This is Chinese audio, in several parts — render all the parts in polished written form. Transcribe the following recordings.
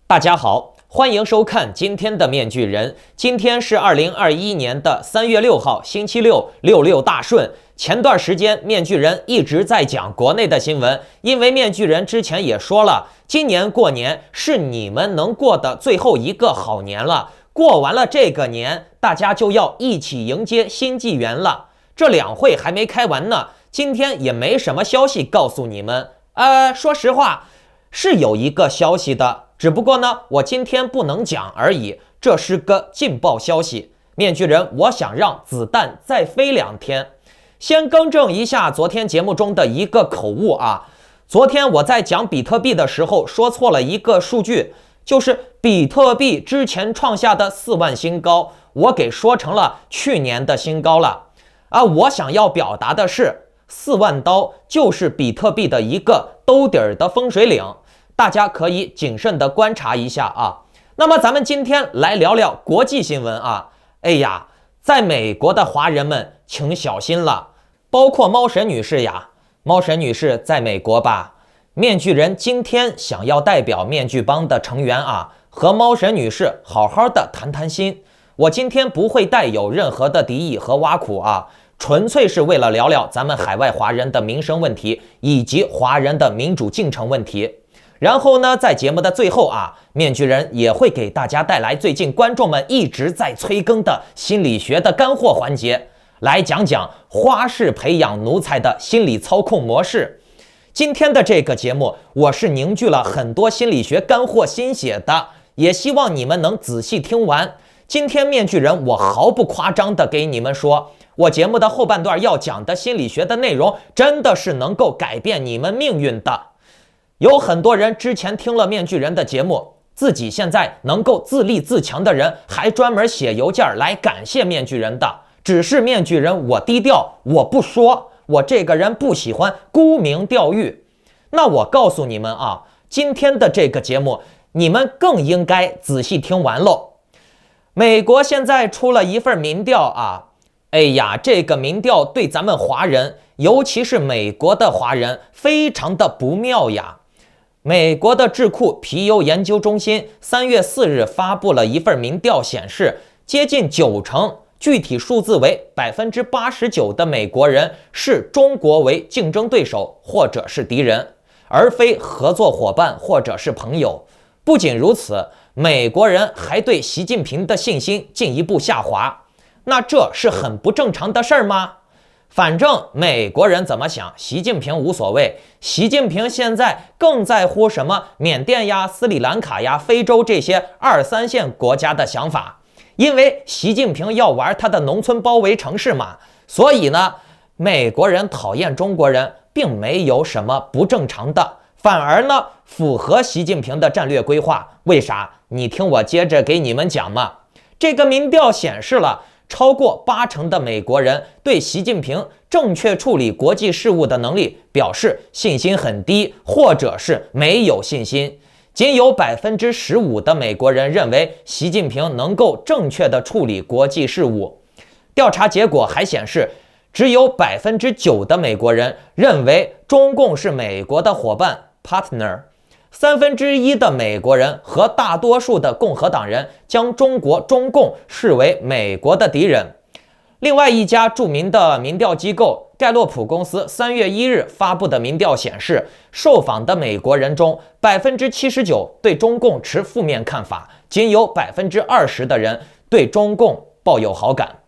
大家好，欢迎收看今天的面具人。今天是2021年的3月6号，星期六，66大顺。前段时间面具人一直在讲国内的新闻，因为面具人之前也说了，今年过年是你们能过的最后一个好年了。过完了这个年，大家就要一起迎接新纪元了。这两会还没开完呢，今天也没什么消息告诉你们。说实话，是有一个消息的。只不过呢，我今天不能讲而已，这是个劲爆消息。面具人，我想让子弹再飞2天。先更正一下昨天节目中的一个口误啊，昨天我在讲比特币的时候说错了一个数据，就是比特币之前创下的4万新高，我给说成了去年的新高了我想要表达的是，4万刀就是比特币的一个兜底儿的分水岭。大家可以谨慎的观察一下啊。那么咱们今天来聊聊国际新闻啊。哎呀，在美国的华人们请小心了，包括猫神女士呀。猫神女士在美国吧？面具人今天想要代表面具帮的成员啊，和猫神女士好好的谈谈心。我今天不会带有任何的敌意和挖苦啊，纯粹是为了聊聊咱们海外华人的民生问题，以及华人的民主进程问题。然后呢，在节目的最后啊，面具人也会给大家带来最近观众们一直在催更的心理学的干货环节，来讲讲花式培养奴才的心理操控模式。今天的这个节目，我是凝聚了很多心理学干货心血的，也希望你们能仔细听完。今天面具人，我毫不夸张的给你们说，我节目的后半段要讲的心理学的内容，真的是能够改变你们命运的。有很多人之前听了面具人的节目，自己现在能够自立自强的人，还专门写邮件来感谢面具人的。只是面具人我低调，我不说，我这个人不喜欢沽名钓誉。那我告诉你们啊，今天的这个节目，你们更应该仔细听完喽。美国现在出了一份民调啊，哎呀，这个民调对咱们华人，尤其是美国的华人，非常的不妙呀。美国的智库皮尤研究中心3月4日发布了一份民调，显示接近90%，具体数字为89%的美国人视中国为竞争对手或者是敌人，而非合作伙伴或者是朋友。不仅如此，美国人还对习近平的信心进一步下滑。那这是很不正常的事儿吗？反正美国人怎么想，习近平无所谓。习近平现在更在乎什么缅甸呀、斯里兰卡呀、非洲这些2、3线国家的想法，因为习近平要玩他的农村包围城市嘛。所以呢，美国人讨厌中国人并没有什么不正常的，反而呢符合习近平的战略规划。为啥？你听我接着给你们讲嘛。这个民调显示了，超过80%的美国人对习近平正确处理国际事务的能力表示信心很低，或者是没有信心。仅有15%的美国人认为习近平能够正确的处理国际事务。调查结果还显示，只有9%的美国人认为中共是美国的伙伴 partner。1/3的美国人和大多数的共和党人将中共视为美国的敌人。另外一家著名的民调机构盖洛普公司3月1日发布的民调显示，受访的美国人中79%对中共持负面看法，仅有20%的人对中共抱有好感。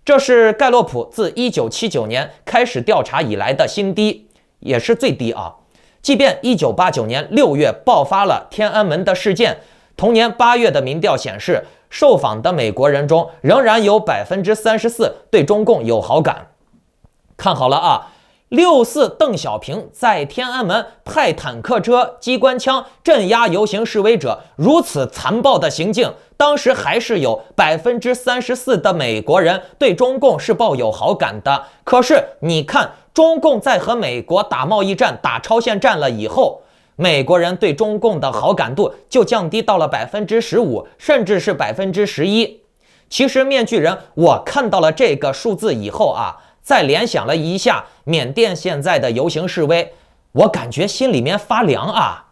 这是盖洛普自1979年开始调查以来的新低，也是最低啊。即便1989年6月爆发了天安门的事件，同年8月的民调显示，受访的美国人中仍然有34%对中共有好感。看好了啊，64邓小平在天安门派坦克车、机关枪镇压游行示威者，如此残暴的行径，当时还是有34%的美国人对中共是抱有好感的。可是你看，中共在和美国打贸易战、打超限战了以后，美国人对中共的好感度就降低到了15%，甚至是11%。其实面具人，我看到了这个数字以后啊，再联想了一下缅甸现在的游行示威，我感觉心里面发凉啊。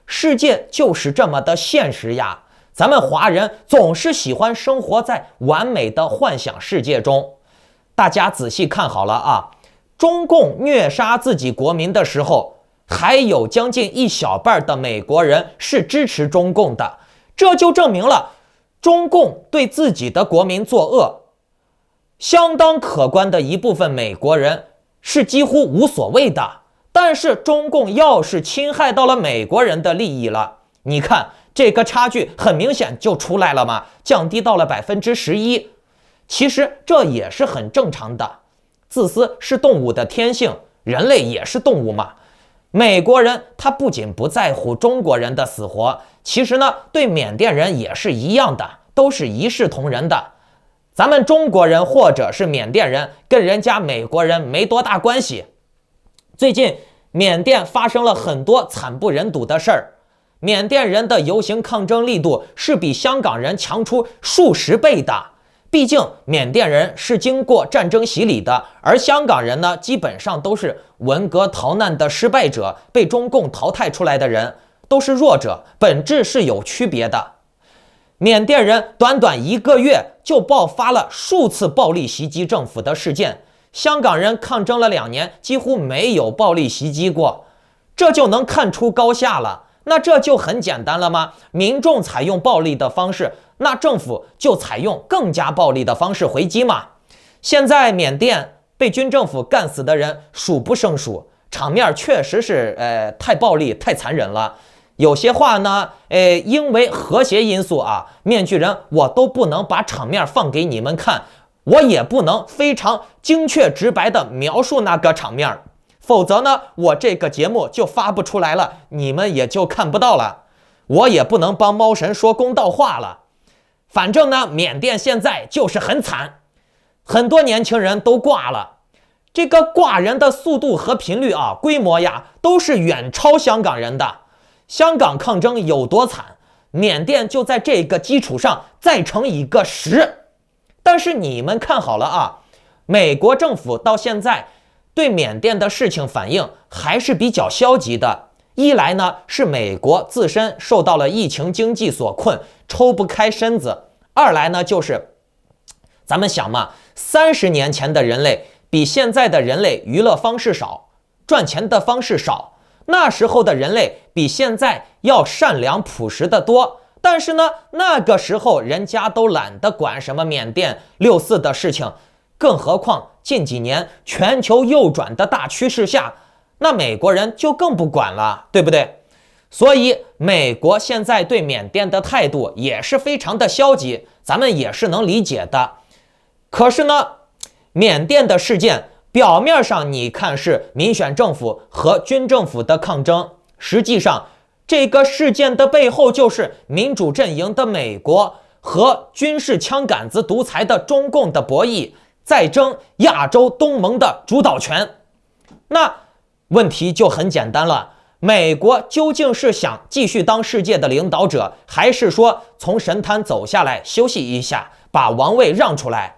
世界就是这么的现实呀。咱们华人总是喜欢生活在完美的幻想世界中。大家仔细看好了啊，中共虐杀自己国民的时候，还有将近一小半的美国人是支持中共的，这就证明了中共对自己的国民作恶，相当可观的一部分美国人是几乎无所谓的。但是中共要是侵害到了美国人的利益了，你看这个差距很明显就出来了嘛，降低到了11%。其实这也是很正常的，自私是动物的天性，人类也是动物嘛。美国人他不仅不在乎中国人的死活，其实呢对缅甸人也是一样的，都是一视同仁的。咱们中国人或者是缅甸人跟人家美国人没多大关系。最近缅甸发生了很多惨不忍睹的事儿，缅甸人的游行抗争力度是比香港人强出数十倍的。毕竟缅甸人是经过战争洗礼的，而香港人呢，基本上都是文革逃难的失败者，被中共淘汰出来的人，都是弱者，本质是有区别的。缅甸人短短1个月就爆发了数次暴力袭击政府的事件，香港人抗争了2年，几乎没有暴力袭击过，这就能看出高下了。那这就很简单了吗？民众采用暴力的方式，那政府就采用更加暴力的方式回击嘛。现在缅甸被军政府干死的人数不胜数，场面确实是太暴力太残忍了。有些话呢因为和谐因素啊，面具人我都不能把场面放给你们看，我也不能非常精确直白的描述那个场面，否则呢我这个节目就发不出来了，你们也就看不到了，我也不能帮猫神说公道话了。反正呢缅甸现在就是很惨，很多年轻人都挂了，这个挂人的速度和频率啊，规模呀都是远超香港人的。香港抗争有多惨，缅甸就在这个基础上再乘一个10。但是你们看好了啊，美国政府到现在对缅甸的事情反应还是比较消极的。一来呢是美国自身受到了疫情经济所困，抽不开身子；二来呢就是咱们想嘛，30年前的人类比现在的人类娱乐方式少，赚钱的方式少，那时候的人类比现在要善良朴实的多。但是呢那个时候人家都懒得管什么缅甸6·4的事情，更何况近几年全球右转的大趋势下，那美国人就更不管了，对不对？所以美国现在对缅甸的态度也是非常的消极，咱们也是能理解的。可是呢缅甸的事件表面上你看是民选政府和军政府的抗争，实际上这个事件的背后就是民主阵营的美国和军事枪杆子独裁的中共的博弈，在争亚洲东盟的主导权。那问题就很简单了，美国究竟是想继续当世界的领导者，还是说从神坛走下来休息一下，把王位让出来？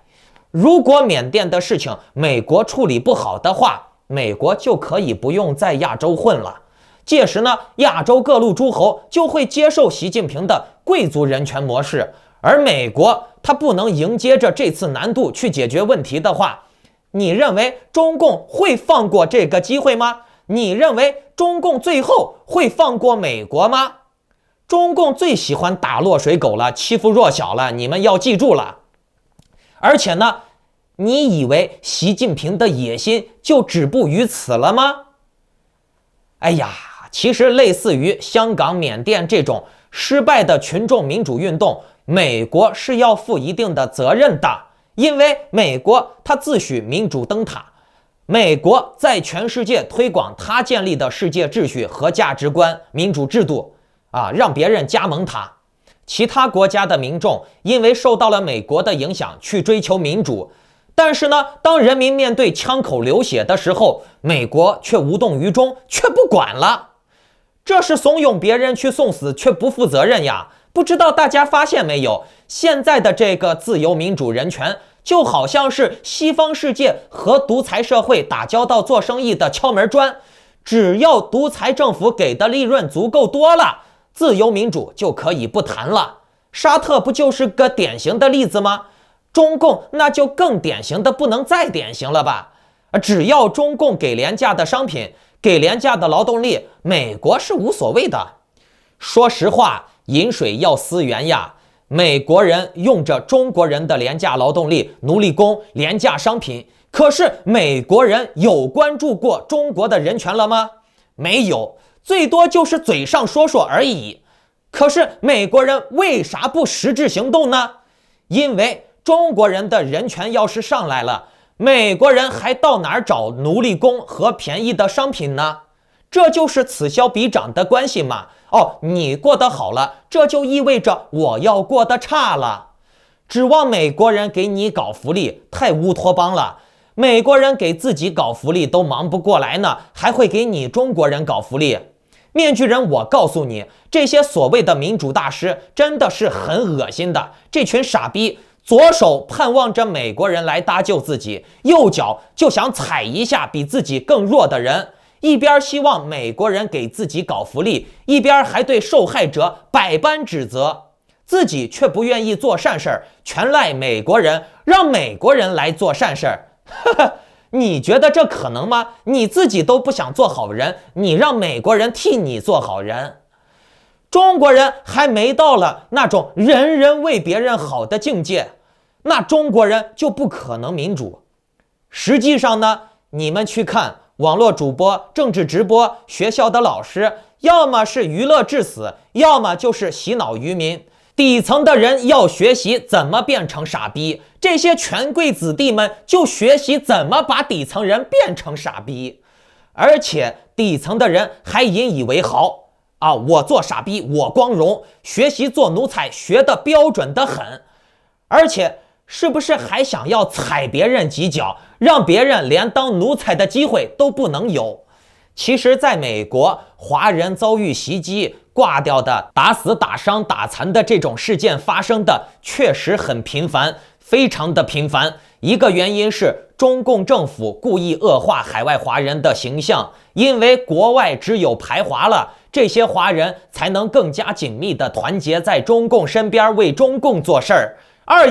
如果缅甸的事情美国处理不好的话，美国就可以不用在亚洲混了。届时呢，亚洲各路诸侯就会接受习近平的贵族人权模式，而美国它不能迎接着这次难度去解决问题的话，你认为中共会放过这个机会吗？你认为中共最后会放过美国吗？中共最喜欢打落水狗了，欺负弱小了，你们要记住了。而且呢，你以为习近平的野心就止步于此了吗？哎呀，其实类似于香港、缅甸这种失败的群众民主运动，美国是要负一定的责任的，因为美国它自诩民主灯塔，美国在全世界推广它建立的世界秩序和价值观、民主制度啊，让别人加盟它。其他国家的民众因为受到了美国的影响去追求民主，但是呢，当人民面对枪口流血的时候，美国却无动于衷，却不管了。这是怂恿别人去送死，却不负责任呀！不知道大家发现没有，现在的这个自由民主人权，就好像是西方世界和独裁社会打交道做生意的敲门砖，只要独裁政府给的利润足够多了，自由民主就可以不谈了。沙特不就是个典型的例子吗？中共那就更典型的不能再典型了吧？只要中共给廉价的商品，给廉价的劳动力，美国是无所谓的。说实话，饮水要思源呀。美国人用着中国人的廉价劳动力、奴隶工、廉价商品，可是美国人有关注过中国的人权了吗？没有，最多就是嘴上说说而已。可是美国人为啥不实质行动呢？因为中国人的人权要是上来了，美国人还到哪儿找奴隶工和便宜的商品呢？这就是此消彼长的关系嘛。你过得好了，这就意味着我要过得差了。指望美国人给你搞福利，太乌托邦了。美国人给自己搞福利都忙不过来呢，还会给你中国人搞福利？面具人，我告诉你，这些所谓的民主大师真的是很恶心的。这群傻逼，左手盼望着美国人来搭救自己，右脚就想踩一下比自己更弱的人。一边希望美国人给自己搞福利，一边还对受害者百般指责，自己却不愿意做善事儿，全赖美国人，让美国人来做善事儿。你觉得这可能吗？你自己都不想做好人，你让美国人替你做好人？中国人还没到了那种人人为别人好的境界，那中国人就不可能民主。实际上呢，你们去看网络主播、政治直播、学校的老师，要么是娱乐至死，要么就是洗脑愚民。底层的人要学习怎么变成傻逼，这些权贵子弟们就学习怎么把底层人变成傻逼。而且底层的人还引以为豪我做傻逼我光荣，学习做奴才学得标准得很。而且是不是还想要踩别人几脚，让别人连当奴才的机会都不能有？其实在美国，华人遭遇袭击挂掉的、打死打伤打残的这种事件发生的确实很频繁，非常的频繁。一个原因是中共政府故意恶化海外华人的形象，因为国外只有排华了，这些华人才能更加紧密地团结在中共身边为中共做事儿。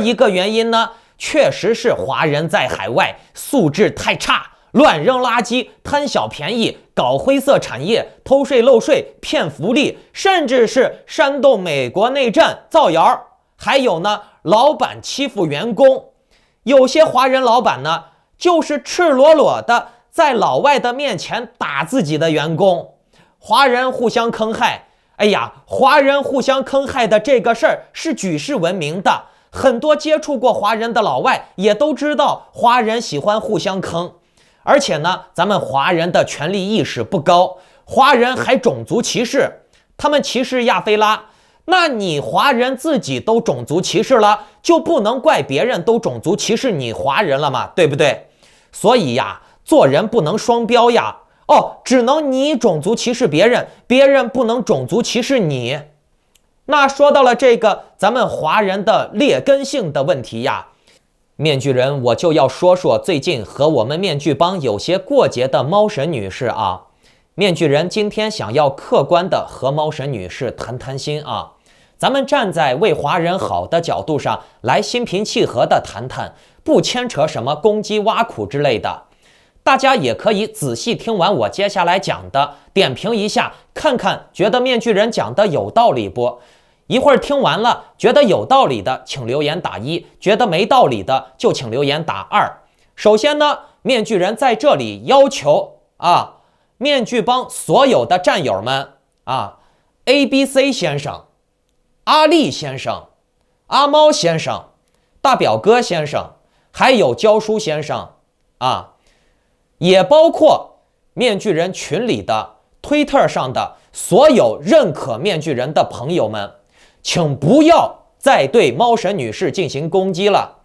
一个原因呢，确实是华人在海外素质太差，乱扔垃圾、贪小便宜、搞灰色产业、偷税漏税、骗福利，甚至是煽动美国内战、造谣。还有呢，老板欺负员工。有些华人老板呢，就是赤裸裸的在老外的面前打自己的员工。华人互相坑害，华人互相坑害的这个事儿是举世闻名的。很多接触过华人的老外也都知道，华人喜欢互相坑。而且呢，咱们华人的权利意识不高，华人还种族歧视，他们歧视亚非拉。那你华人自己都种族歧视了，就不能怪别人都种族歧视你华人了嘛，对不对？所以呀，做人不能双标呀。只能你种族歧视别人，别人不能种族歧视你。那说到了这个咱们华人的劣根性的问题呀，面具人，我就要说说最近和我们面具帮有些过节的猫神女士啊。面具人今天想要客观的和猫神女士谈谈心啊，咱们站在为华人好的角度上来心平气和的谈谈，不牵扯什么攻击挖苦之类的。大家也可以仔细听完我接下来讲的，点评一下，看看觉得面具人讲的有道理不？一会儿听完了，觉得有道理的请留言打1，觉得没道理的就请留言打2。首先呢，面具人在这里要求面具帮所有的战友们ABC 先生、阿力先生、阿猫先生、大表哥先生，还有教书先生也包括面具人群里的、推特上的所有认可面具人的朋友们，请不要再对猫神女士进行攻击了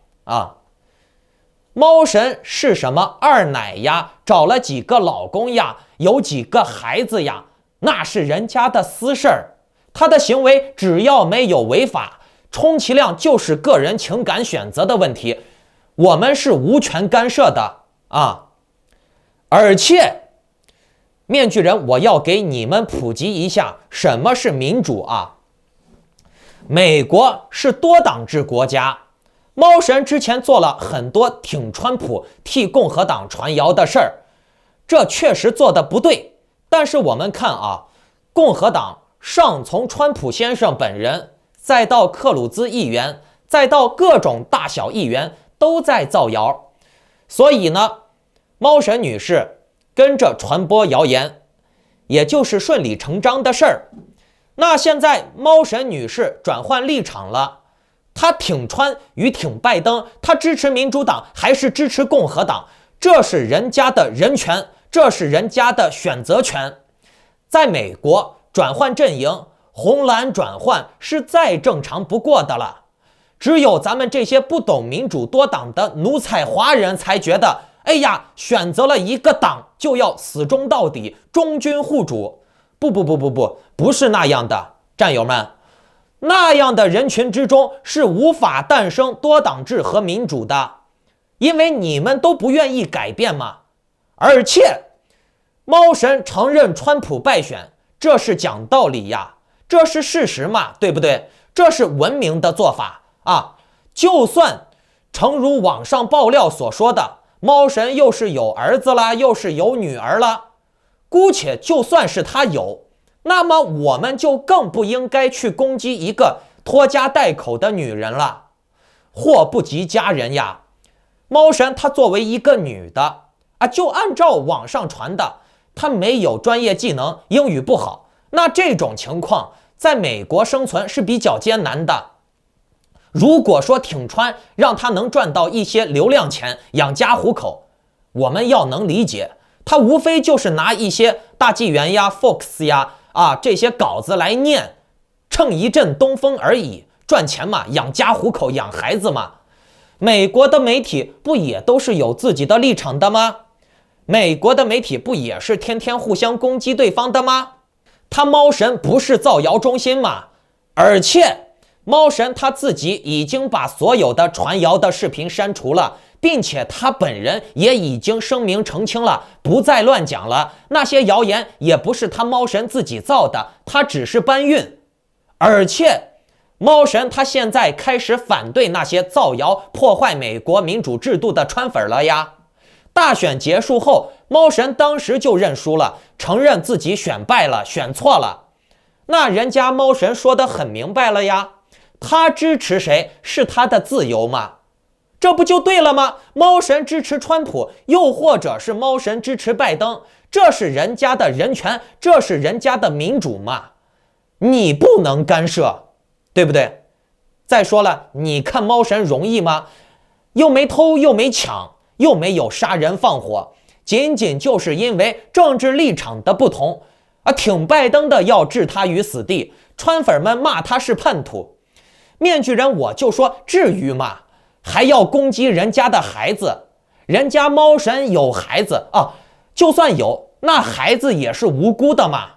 猫神是什么二奶呀，找了几个老公呀，有几个孩子呀，那是人家的私事儿。他的行为只要没有违法，充其量就是个人情感选择的问题，我们是无权干涉的而且面具人，我要给你们普及一下什么是民主啊。美国是多党制国家，猫神之前做了很多挺川普、替共和党传谣的事儿，这确实做的不对。但是我们看啊，共和党上从川普先生本人，再到克鲁兹议员，再到各种大小议员都在造谣，所以呢，猫神女士跟着传播谣言，也就是顺理成章的事儿。那现在猫神女士转换立场了，她挺川与挺拜登，她支持民主党还是支持共和党，这是人家的人权，这是人家的选择权。在美国转换阵营，红蓝转换是再正常不过的了。只有咱们这些不懂民主多党的奴才华人才觉得，哎呀，选择了一个党就要死忠到底，忠君护主。不是那样的，战友们，那样的人群之中是无法诞生多党制和民主的，因为你们都不愿意改变嘛。而且，猫神承认川普败选，这是讲道理呀，这是事实嘛，对不对？这是文明的做法啊。就算诚如网上爆料所说的，猫神又是有儿子了，又是有女儿了，姑且就算是他有，那么我们就更不应该去攻击一个拖家带口的女人了。祸不及家人呀，猫神她作为一个女的啊，就按照网上传的，她没有专业技能，英语不好，那这种情况在美国生存是比较艰难的。如果说挺川让他能赚到一些流量钱养家糊口，我们要能理解，他无非就是拿一些大纪元呀 Fox 呀这些稿子来念，蹭一阵东风而已，赚钱嘛，养家糊口，养孩子嘛。美国的媒体不也都是有自己的立场的吗？美国的媒体不也是天天互相攻击对方的吗？他猫神不是造谣中心吗？而且猫神他自己已经把所有的传谣的视频删除了，并且他本人也已经声明澄清了，不再乱讲了。那些谣言也不是他猫神自己造的，他只是搬运。而且猫神他现在开始反对那些造谣破坏美国民主制度的川粉了呀。大选结束后，猫神当时就认输了，承认自己选败了，选错了。那人家猫神说得很明白了呀，他支持谁是他的自由嘛，这不就对了吗？猫神支持川普，又或者是猫神支持拜登，这是人家的人权，这是人家的民主嘛，你不能干涉，对不对？再说了，你看猫神容易吗？又没偷又没抢，又没有杀人放火，仅仅就是因为政治立场的不同挺拜登的要置他于死地，川粉们骂他是叛徒。面具人我就说，至于吗？还要攻击人家的孩子，人家猫神有孩子就算有，那孩子也是无辜的嘛。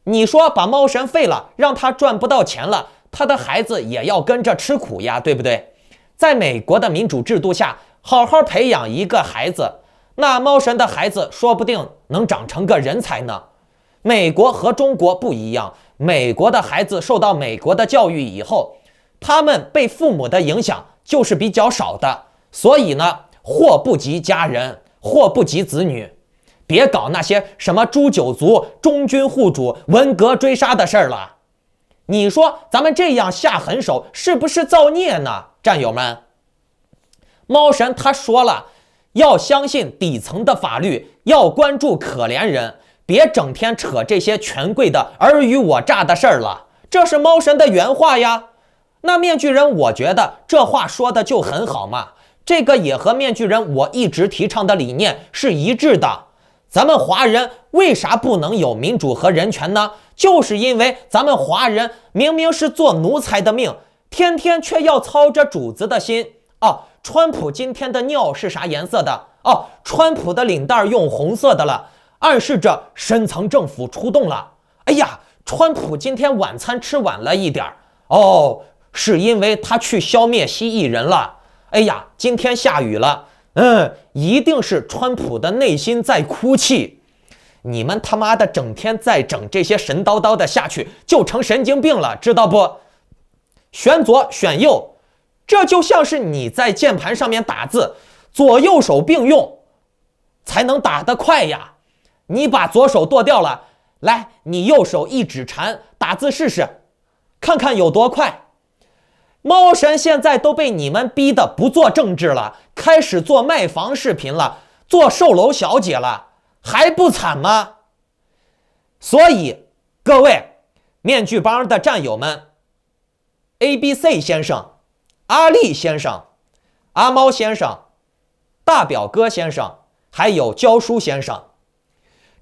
你说把猫神废了，让他赚不到钱了，他的孩子也要跟着吃苦呀，对不对？在美国的民主制度下，好好培养一个孩子，那猫神的孩子说不定能长成个人才呢。美国和中国不一样，美国的孩子受到美国的教育以后，他们被父母的影响就是比较少的，所以呢，祸不及家人，祸不及子女。别搞那些什么诛九族、忠君护主、文革追杀的事儿了。你说咱们这样下狠手，是不是造孽呢？战友们，猫神他说了，要相信底层的法律，要关注可怜人，别整天扯这些权贵的尔虞我诈的事儿了。这是猫神的原话呀。那面具人，我觉得这话说的就很好嘛，这个也和面具人我一直提倡的理念是一致的。咱们华人为啥不能有民主和人权呢？就是因为咱们华人明明是做奴才的命，天天却要操着主子的心川普今天的尿是啥颜色的？川普的领带用红色的了，暗示着深层政府出动了。哎呀，川普今天晚餐吃晚了一点是因为他去消灭蜥蜴人了。哎呀，今天下雨了，一定是川普的内心在哭泣。你们他妈的整天再整这些神叨叨的下去，就成神经病了，知道不？选左选右，这就像是你在键盘上面打字，左右手并用才能打得快呀。你把左手剁掉了，来，你右手一指禅打字试试，看看有多快。猫神现在都被你们逼得不做政治了，开始做卖房视频了，做售楼小姐了，还不惨吗？所以各位面具帮的战友们， ABC 先生、阿力先生、阿猫先生、大表哥先生，还有焦叔先生，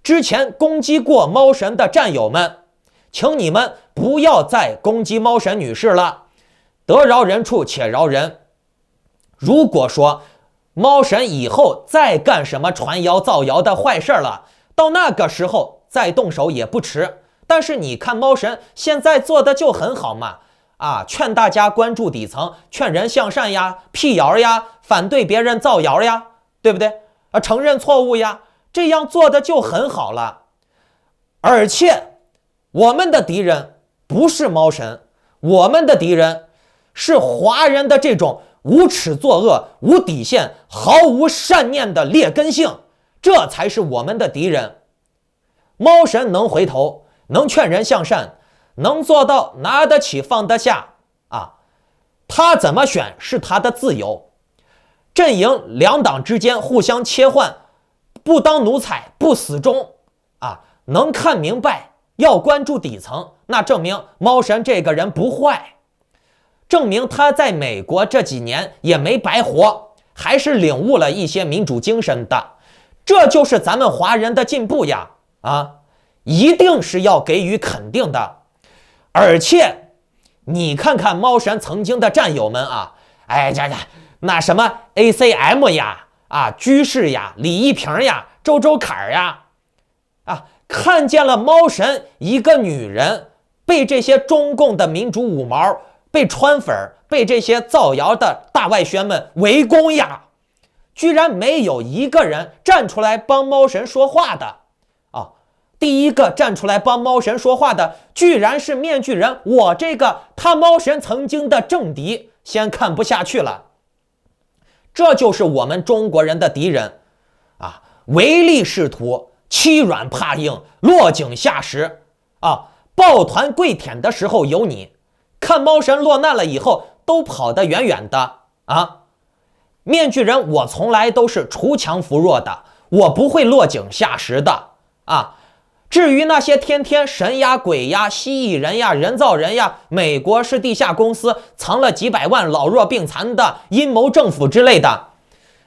之前攻击过猫神的战友们，请你们不要再攻击猫神女士了，得饶人处且饶人。如果说猫神以后再干什么传谣造谣的坏事了，到那个时候再动手也不迟。但是你看猫神现在做的就很好嘛，劝大家关注底层，劝人向善呀，辟谣呀，反对别人造谣呀，对不对？承认错误呀，这样做的就很好了。而且我们的敌人不是猫神，我们的敌人是华人的这种无耻作恶、无底线、毫无善念的劣根性，这才是我们的敌人。猫神能回头，能劝人向善，能做到拿得起放得下他怎么选是他的自由。阵营两党之间互相切换，不当奴才，不死忠能看明白，要关注底层，那证明猫神这个人不坏，证明他在美国这几年也没白活，还是领悟了一些民主精神的。这就是咱们华人的进步呀！一定是要给予肯定的。而且你看看猫神曾经的战友们那什么 ACM 呀居士呀，李一平呀，周周凯呀看见了猫神一个女人被这些中共的民主五毛，被川粉，被这些造谣的大外宣们围攻呀，居然没有一个人站出来帮猫神说话的第一个站出来帮猫神说话的居然是面具人，我这个他猫神曾经的政敌先看不下去了。这就是我们中国人的敌人唯利是图，欺软怕硬，落井下石抱团跪舔的时候有你，看猫神落难了以后都跑得远远的面具人我从来都是锄强扶弱的，我不会落井下石的至于那些天天神呀鬼呀蜥蜴人呀人造人呀，美国是地下公司，藏了几百万老弱病残的阴谋政府之类的，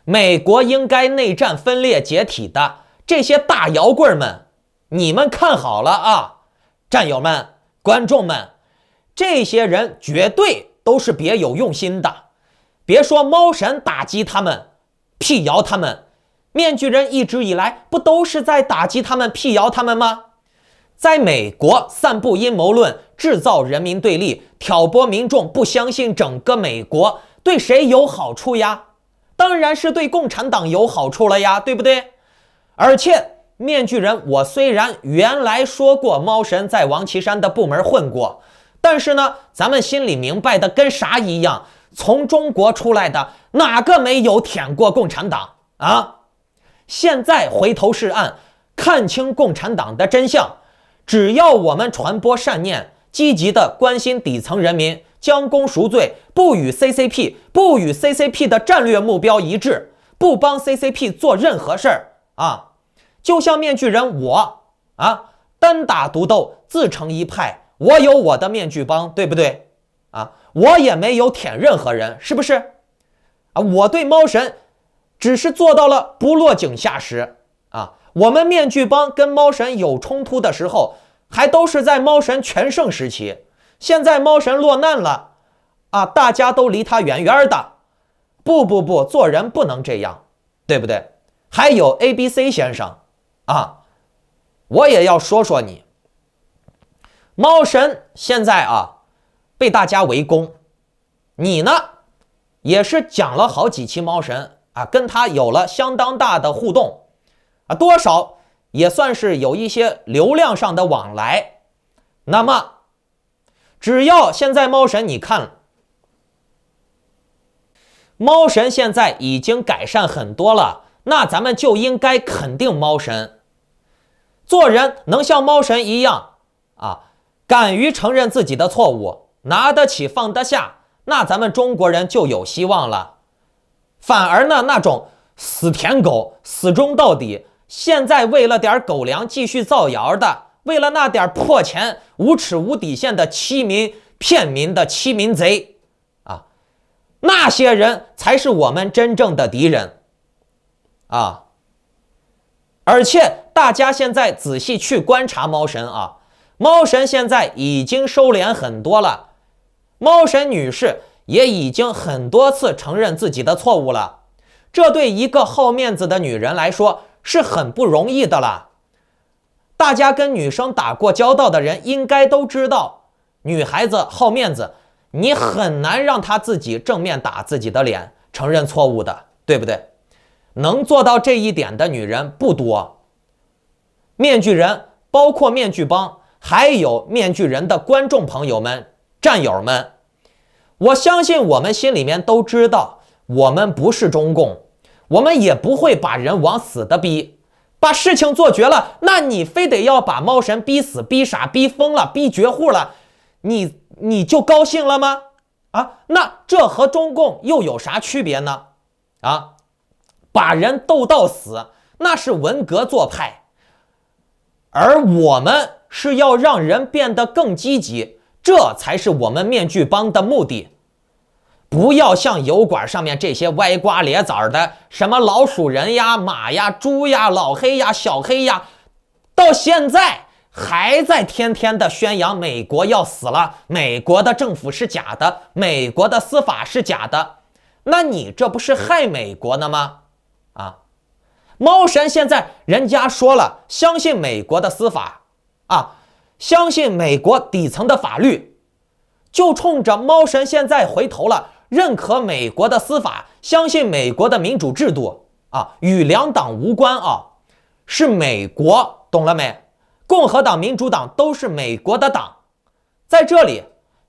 美国应该内战分裂解体的这些大摇棍们，你们看好了战友们观众们，这些人绝对都是别有用心的。别说猫神打击他们辟谣他们，面具人一直以来不都是在打击他们辟谣他们吗？在美国散布阴谋论，制造人民对立，挑拨民众不相信整个美国，对谁有好处呀？当然是对共产党有好处了呀，对不对？而且面具人我虽然原来说过猫神在王岐山的部门混过，但是呢咱们心里明白的跟啥一样，从中国出来的哪个没有舔过共产党现在回头是岸，看清共产党的真相，只要我们传播善念，积极的关心底层人民，将功赎罪，不与 CCP 的战略目标一致，不帮 CCP 做任何事儿就像面具人我单打独斗，自成一派，我有我的面具帮，对不对我也没有舔任何人，是不是我对猫神只是做到了不落井下石我们面具帮跟猫神有冲突的时候，还都是在猫神全盛时期。现在猫神落难了大家都离他远远的。不，做人不能这样，对不对？还有 ABC 先生我也要说说你。猫神现在被大家围攻，你呢也是讲了好几期猫神跟他有了相当大的互动多少也算是有一些流量上的往来。那么只要现在猫神你看，猫神现在已经改善很多了，那咱们就应该肯定猫神。做人能像猫神一样敢于承认自己的错误，拿得起放得下，那咱们中国人就有希望了。反而呢，那种死舔狗死忠到底，现在为了点狗粮继续造谣的，为了那点破钱无耻无底线的欺民骗民的欺民贼那些人才是我们真正的敌人而且大家现在仔细去观察猫神猫神现在已经收敛很多了，猫神女士也已经很多次承认自己的错误了，这对一个好面子的女人来说是很不容易的了。大家跟女生打过交道的人应该都知道，女孩子好面子，你很难让她自己正面打自己的脸，承认错误的，对不对？能做到这一点的女人不多。面具人，包括面具帮，还有面具人的观众朋友们、战友们，我相信我们心里面都知道，我们不是中共，我们也不会把人往死的逼，把事情做绝了，那你非得要把猫神逼死、逼傻、逼疯了、逼绝户了，你就高兴了吗？那这和中共又有啥区别呢？把人斗到死，那是文革做派，而我们是要让人变得更积极，这才是我们面具帮的目的。不要像油管上面这些歪瓜裂枣的，什么老鼠人呀、马呀、猪呀、老黑呀、小黑呀，到现在还在天天的宣扬美国要死了，美国的政府是假的，美国的司法是假的，那你这不是害美国呢吗？猫神现在人家说了，相信美国的司法相信美国底层的法律，就冲着猫神现在回头了，认可美国的司法，相信美国的民主制度与两党无关是美国，懂了没？共和党、民主党都是美国的党。在这里，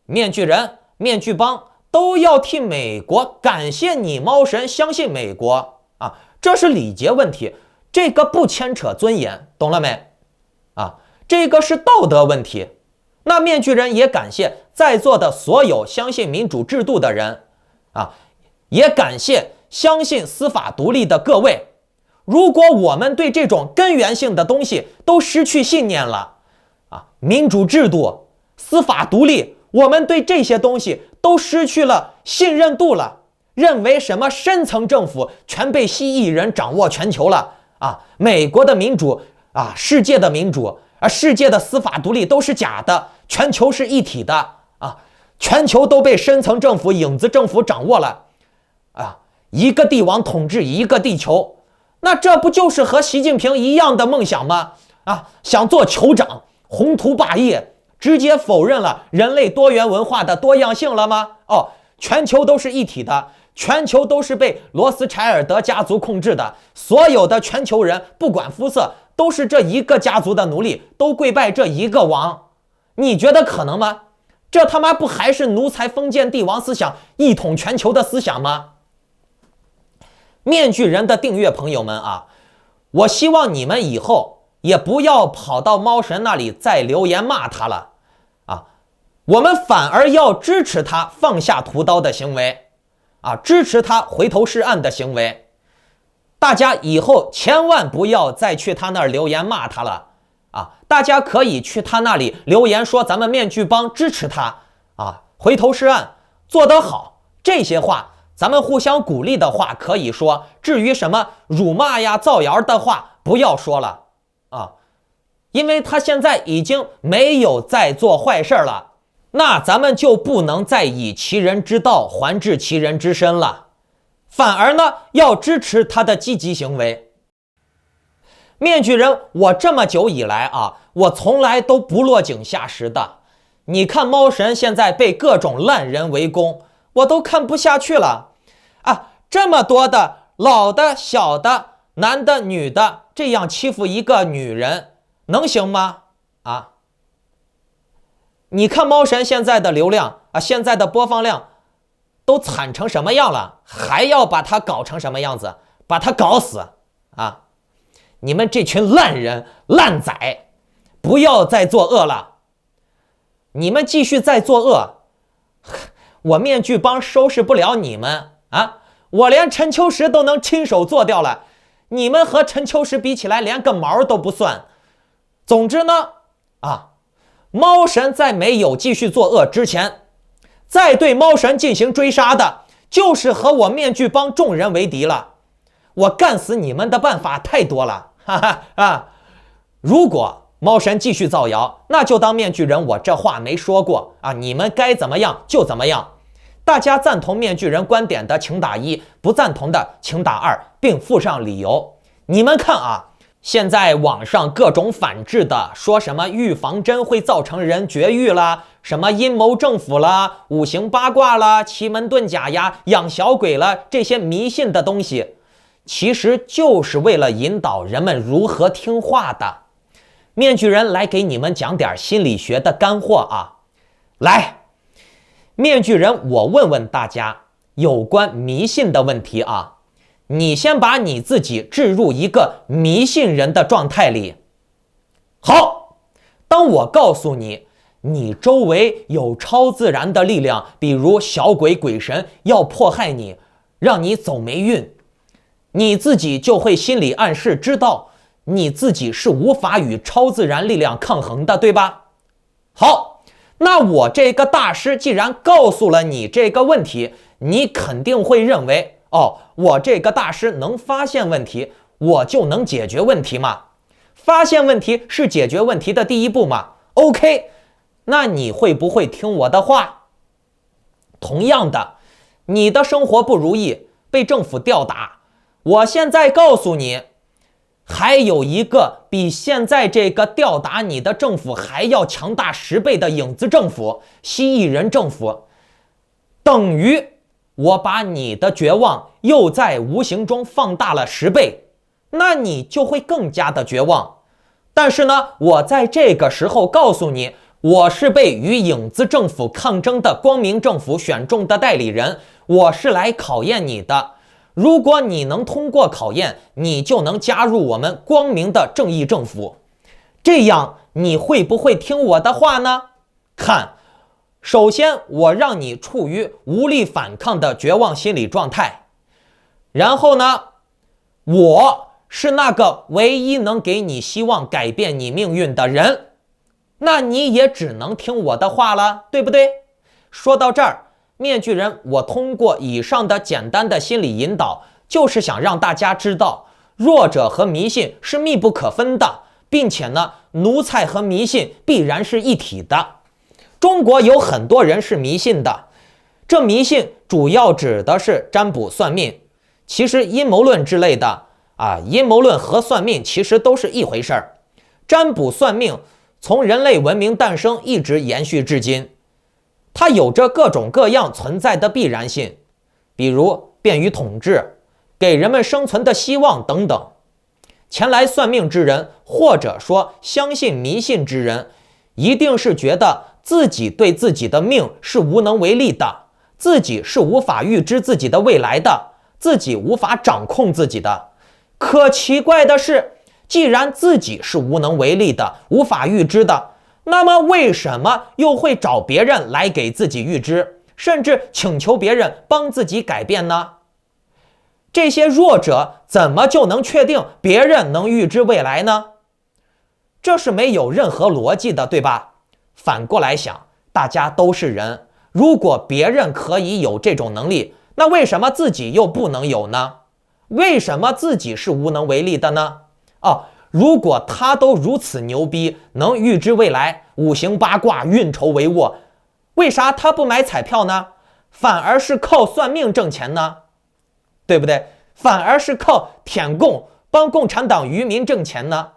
面具人、面具帮都要替美国感谢你猫神，相信美国这是礼节问题，这个不牵扯尊严，懂了没？这个是道德问题。那面具人也感谢在座的所有相信民主制度的人也感谢相信司法独立的各位。如果我们对这种根源性的东西都失去信念了民主制度、司法独立，我们对这些东西都失去了信任度了，认为什么深层政府全被蜥蜴人掌握全球了美国的民主世界的民主世界的司法独立都是假的，全球是一体的全球都被深层政府、影子政府掌握了一个帝王统治一个地球，那这不就是和习近平一样的梦想吗？想做酋长，宏图霸业，直接否认了人类多元文化的多样性了吗？全球都是一体的，全球都是被罗斯柴尔德家族控制的，所有的全球人不管肤色都是这一个家族的奴隶，都跪拜这一个王，你觉得可能吗？这他妈不还是奴才封建帝王思想一统全球的思想吗？面具人的订阅朋友们我希望你们以后也不要跑到猫神那里再留言骂他了我们反而要支持他放下屠刀的行为支持他回头是岸的行为。大家以后千万不要再去他那儿留言骂他了大家可以去他那里留言说咱们面具帮支持他回头是岸，做得好，这些话咱们互相鼓励的话可以说，至于什么辱骂呀、造谣的话不要说了因为他现在已经没有在做坏事了，那咱们就不能再以其人之道还治其人之身了，反而呢要支持他的积极行为。面具人，我这么久以来我从来都不落井下石的。你看猫神现在被各种烂人围攻，我都看不下去了这么多的老的、小的、男的女的这样欺负一个女人，能行吗？啊，你看猫神现在的流量啊，现在的播放量都惨成什么样了，还要把它搞成什么样子，把它搞死啊！你们这群烂人烂仔，不要再作恶了。你们继续再作恶，我面具帮收拾不了你们啊！我连陈秋实都能亲手做掉了，你们和陈秋实比起来连个毛都不算。总之呢，猫神在没有继续作恶之前，再对猫神进行追杀的，就是和我面具帮众人为敌了。我干死你们的办法太多了，哈哈啊！如果猫神继续造谣，那就当面具人我这话没说过啊！你们该怎么样就怎么样。大家赞同面具人观点的请打1，不赞同的请打2，并附上理由。你们看啊，现在网上各种反制的，说什么预防针会造成人绝育啦，什么阴谋政府啦，五行八卦啦，奇门遁甲呀，养小鬼了，这些迷信的东西，其实就是为了引导人们如何听话的。面具人来给你们讲点心理学的干货啊！来，面具人，我问问大家有关迷信的问题啊。你先把你自己置入一个迷信人的状态里。好，当我告诉你，你周围有超自然的力量，比如小鬼、鬼神要迫害你，让你走霉运，你自己就会心理暗示知道你自己是无法与超自然力量抗衡的，对吧？好，那我这个大师既然告诉了你这个问题，你肯定会认为，我这个大师能发现问题，我就能解决问题嘛？发现问题是解决问题的第一步嘛？ OK， 那你会不会听我的话？同样的，你的生活不如意，被政府吊打，我现在告诉你，还有一个比现在这个吊打你的政府还要强大10倍的影子政府，蜥蜴人政府，等于我把你的绝望又在无形中放大了10倍，那你就会更加的绝望。但是呢，我在这个时候告诉你，我是被与影子政府抗争的光明政府选中的代理人，我是来考验你的。如果你能通过考验，你就能加入我们光明的正义政府。这样你会不会听我的话呢？看，首先我让你处于无力反抗的绝望心理状态，然后呢，我是那个唯一能给你希望改变你命运的人，那你也只能听我的话了，对不对？说到这儿，面具人，我通过以上的简单的心理引导，就是想让大家知道，弱者和迷信是密不可分的，并且呢，奴才和迷信必然是一体的。中国有很多人是迷信的，这迷信主要指的是占卜算命，其实阴谋论之类的阴谋论和算命其实都是一回事儿。占卜算命从人类文明诞生一直延续至今，它有着各种各样存在的必然性，比如便于统治，给人们生存的希望等等。前来算命之人，或者说相信迷信之人，一定是觉得自己对自己的命是无能为力的，自己是无法预知自己的未来的，自己无法掌控自己的。可奇怪的是，既然自己是无能为力的，无法预知的，那么为什么又会找别人来给自己预知，甚至请求别人帮自己改变呢？这些弱者怎么就能确定别人能预知未来呢？这是没有任何逻辑的，对吧？反过来想，大家都是人，如果别人可以有这种能力，那为什么自己又不能有呢？为什么自己是无能为力的呢？如果他都如此牛逼，能预知未来，五行八卦，运筹帷幄，为啥他不买彩票呢？反而是靠算命挣钱呢？对不对？反而是靠舔共帮共产党愚民挣钱呢？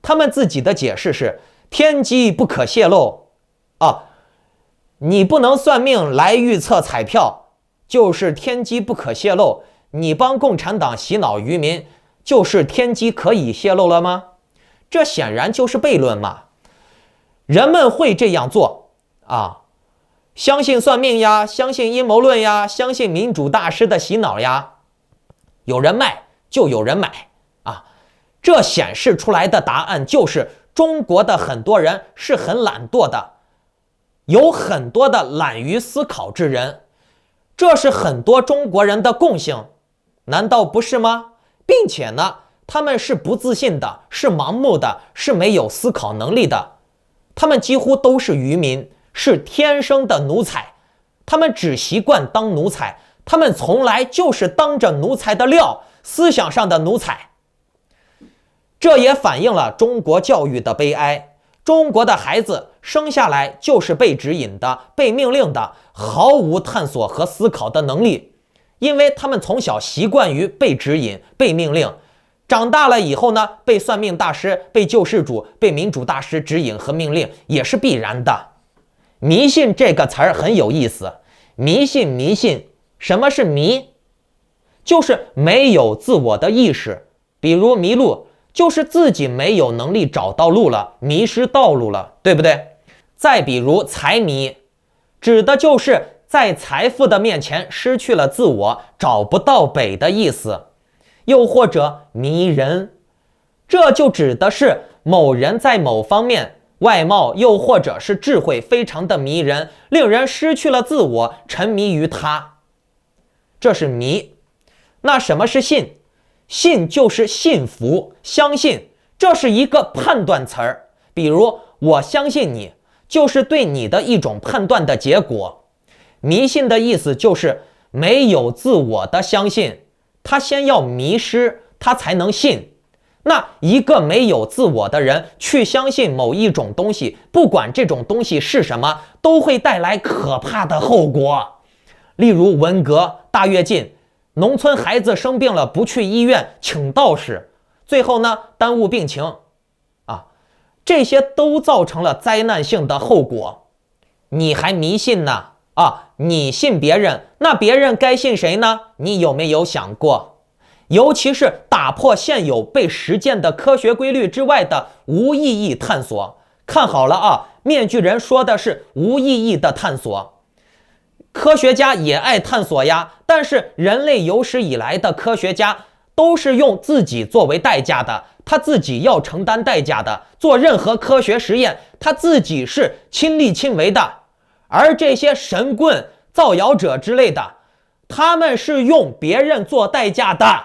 他们自己的解释是天机不可泄露你不能算命来预测彩票，就是天机不可泄露，你帮共产党洗脑愚民，就是天机可以泄露了吗？这显然就是悖论嘛。人们会这样做啊，相信算命呀，相信阴谋论呀，相信民主大师的洗脑呀，有人卖就有人买啊。这显示出来的答案就是中国的很多人是很懒惰的，有很多的懒于思考之人，这是很多中国人的共性，难道不是吗？并且呢，他们是不自信的，是盲目的，是没有思考能力的，他们几乎都是愚民，是天生的奴才，他们只习惯当奴才，他们从来就是当着奴才的料，思想上的奴才。这也反映了中国教育的悲哀。中国的孩子生下来就是被指引的，被命令的，毫无探索和思考的能力，因为他们从小习惯于被指引、被命令。长大了以后呢，被算命大师、被救世主、被民主大师指引和命令也是必然的。迷信这个词儿很有意思，迷信，迷信，什么是迷？就是没有自我的意识，比如迷路，就是自己没有能力找到路了，迷失道路了，对不对？再比如财迷，指的就是在财富的面前失去了自我，找不到北的意思。又或者迷人，这就指的是某人在某方面外貌又或者是智慧非常的迷人，令人失去了自我，沉迷于他，这是迷。那什么是信？信就是信服，相信，这是一个判断词儿。比如我相信你，就是对你的一种判断的结果。迷信的意思就是没有自我的相信，他先要迷失，他才能信。那一个没有自我的人去相信某一种东西，不管这种东西是什么，都会带来可怕的后果。例如文革、大跃进，农村孩子生病了不去医院，请道士，最后呢耽误病情啊，这些都造成了灾难性的后果。你还迷信呢？啊，你信别人，那别人该信谁呢？你有没有想过？尤其是打破现有被实践的科学规律之外的无意义探索。看好了啊，面具人说的是无意义的探索。科学家也爱探索呀，但是人类有史以来的科学家都是用自己作为代价的，他自己要承担代价的，做任何科学实验，他自己是亲力亲为的。而这些神棍、造谣者之类的，他们是用别人做代价的。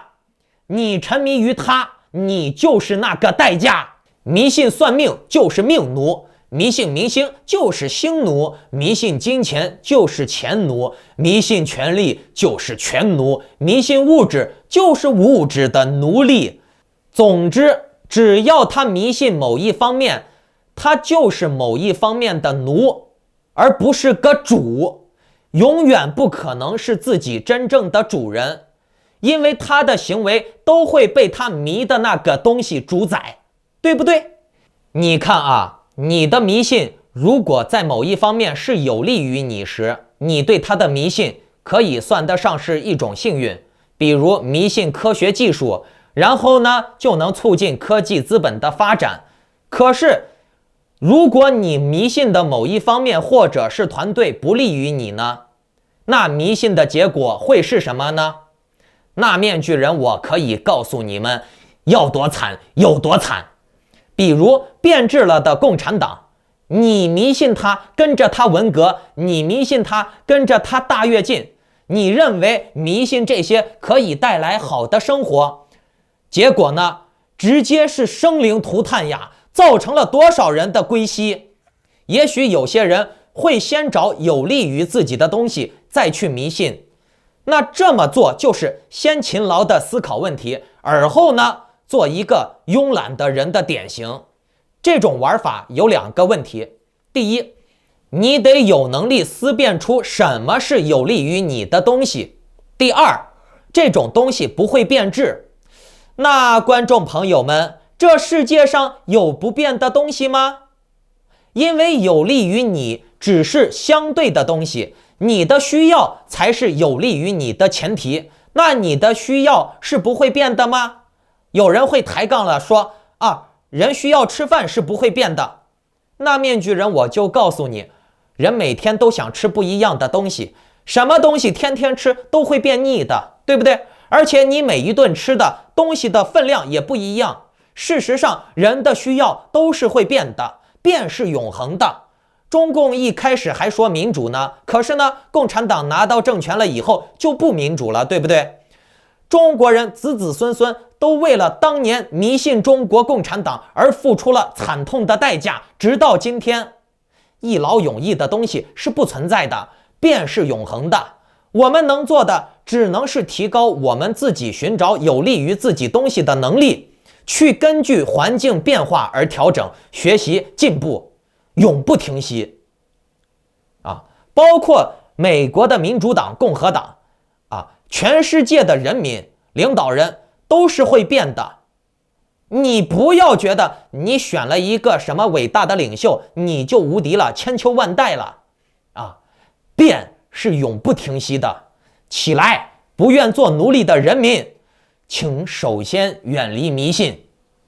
你沉迷于他，你就是那个代价。迷信算命就是命奴，迷信明星就是星奴，迷信金钱就是钱奴，迷信权力就是权奴，迷信物质就是物质的奴隶。总之，只要他迷信某一方面，他就是某一方面的奴，而不是个主，永远不可能是自己真正的主人，因为他的行为都会被他迷的那个东西主宰，对不对？你看啊，你的迷信如果在某一方面是有利于你时，你对他的迷信可以算得上是一种幸运，比如迷信科学技术，然后呢就能促进科技资本的发展。可是如果你迷信的某一方面或者是团队不利于你呢，那迷信的结果会是什么呢？那面具人我可以告诉你们，要多惨有多惨。比如变质了的共产党，你迷信他，跟着他文革，你迷信他，跟着他大跃进，你认为迷信这些可以带来好的生活，结果呢，直接是生灵涂炭呀，造成了多少人的归西。也许有些人会先找有利于自己的东西，再去迷信。那这么做就是先勤劳的思考问题，而后呢，做一个慵懒的人的典型。这种玩法有两个问题。第一，你得有能力思辨出什么是有利于你的东西。第二，这种东西不会变质。那观众朋友们，这世界上有不变的东西吗？因为有利于你只是相对的东西，你的需要才是有利于你的前提。那你的需要是不会变的吗？有人会抬杠了，说啊，人需要吃饭是不会变的。那面具人，我就告诉你，人每天都想吃不一样的东西，什么东西天天吃都会变腻的，对不对？而且你每一顿吃的东西的分量也不一样。事实上，人的需要都是会变的，变是永恒的。中共一开始还说民主呢，可是呢，共产党拿到政权了以后就不民主了，对不对？中国人子子孙孙都为了当年迷信中国共产党而付出了惨痛的代价，直到今天，一劳永逸的东西是不存在的，变是永恒的。我们能做的只能是提高我们自己寻找有利于自己东西的能力，去根据环境变化而调整，学习进步，永不停息。包括美国的民主党、共和党全世界的人民领导人都是会变的。你不要觉得你选了一个什么伟大的领袖，你就无敌了，千秋万代了变是永不停息的。起来，不愿做奴隶的人民，请首先远离迷信。